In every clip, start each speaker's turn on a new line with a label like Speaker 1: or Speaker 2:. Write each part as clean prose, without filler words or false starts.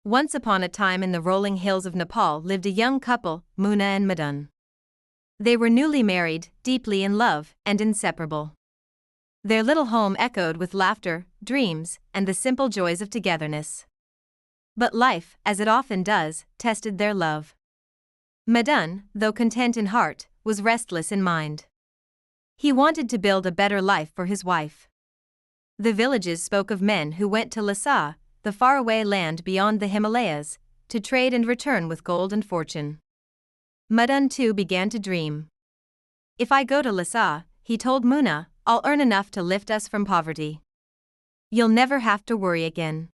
Speaker 1: Once upon a time in the rolling hills of Nepal lived a young couple, Muna and Madan. They were newly married, deeply in love, and inseparable. Their little home echoed with laughter, dreams, and the simple joys of togetherness. But life, as it often does, tested their love. Madan, though content in heart, was restless in mind. He wanted to build a better life for his wife. The villages spoke of men who went to Lhasa, the faraway land beyond the Himalayas, to trade and return with gold and fortune. Madan too began to dream. If I go to Lhasa, he told Muna, I'll earn enough to lift us from poverty. You'll never have to worry again.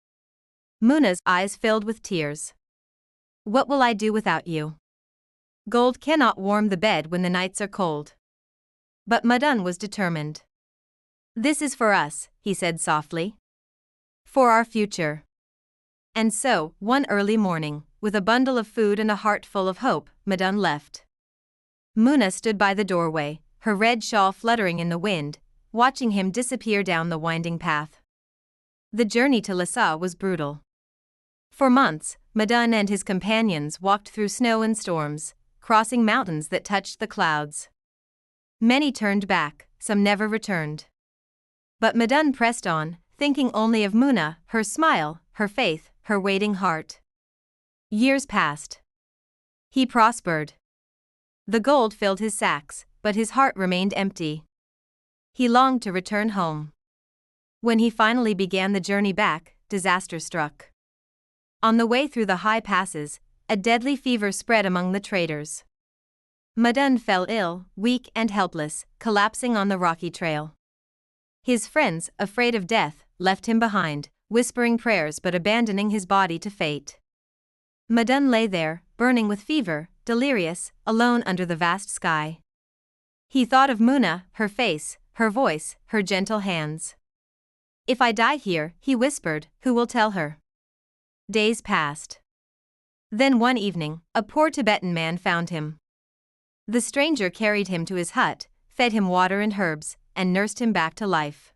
Speaker 1: Muna's eyes filled with tears. What will I do without you? Gold cannot warm the bed when the nights are cold. But Madan was determined. This is for us, he said softly. For our future. And so, one early morning, with a bundle of food and a heart full of hope, Madan left. Muna stood by the doorway, her red shawl fluttering in the wind, watching him disappear down the winding path. The journey to Lhasa was brutal. For months, Madan and his companions walked through snow and storms, crossing mountains that touched the clouds. Many turned back, some never returned. But Madan pressed on, thinking only of Muna, her smile, her faith, her waiting heart. Years passed. He prospered. The gold filled his sacks, but his heart remained empty. He longed to return home. When he finally began the journey back, disaster struck. On the way through the high passes, a deadly fever spread among the traders. Madan fell ill, weak and helpless, collapsing on the rocky trail. His friends, afraid of death, left him behind, whispering prayers but abandoning his body to fate. Madan lay there, burning with fever, delirious, alone under the vast sky. He thought of Muna, her face, her voice, her gentle hands. If I die here, he whispered, who will tell her? Days passed. Then one evening, a poor Tibetan man found him. The stranger carried him to his hut, fed him water and herbs, and nursed him back to life.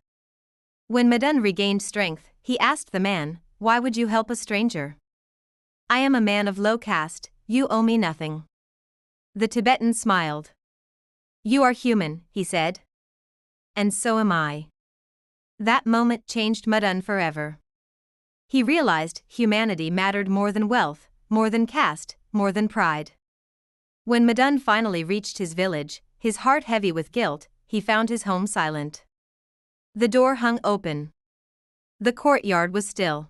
Speaker 1: When Madan regained strength, he asked the man, why would you help a stranger? I am a man of low caste, you owe me nothing. The Tibetan smiled. You are human, he said. And so am I. That moment changed Madan forever. He realized humanity mattered more than wealth, more than caste, more than pride. When Madan finally reached his village, his heart heavy with guilt, he found his home silent. The door hung open. The courtyard was still.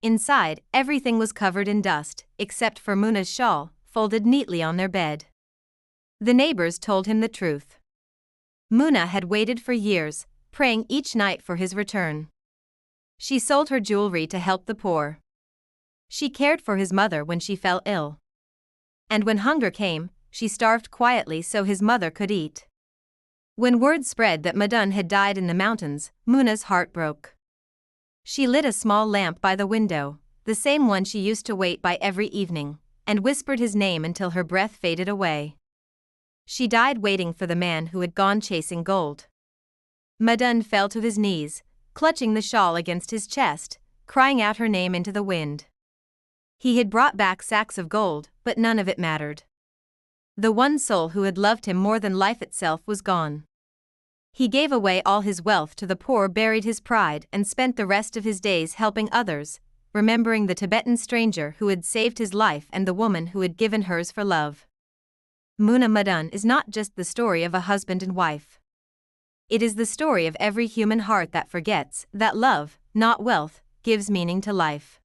Speaker 1: Inside, everything was covered in dust, except for Muna's shawl, folded neatly on their bed. The neighbors told him the truth. Muna had waited for years, praying each night for his return. She sold her jewelry to help the poor. She cared for his mother when she fell ill. And when hunger came, she starved quietly so his mother could eat. When word spread that Madan had died in the mountains, Muna's heart broke. She lit a small lamp by the window, the same one she used to wait by every evening, and whispered his name until her breath faded away. She died waiting for the man who had gone chasing gold. Madan fell to his knees, clutching the shawl against his chest, crying out her name into the wind. He had brought back sacks of gold, but none of it mattered. The one soul who had loved him more than life itself was gone. He gave away all his wealth to the poor, buried his pride, and spent the rest of his days helping others, remembering the Tibetan stranger who had saved his life and the woman who had given hers for love. Muna Madan is not just the story of a husband and wife. It is the story of every human heart that forgets that love, not wealth, gives meaning to life.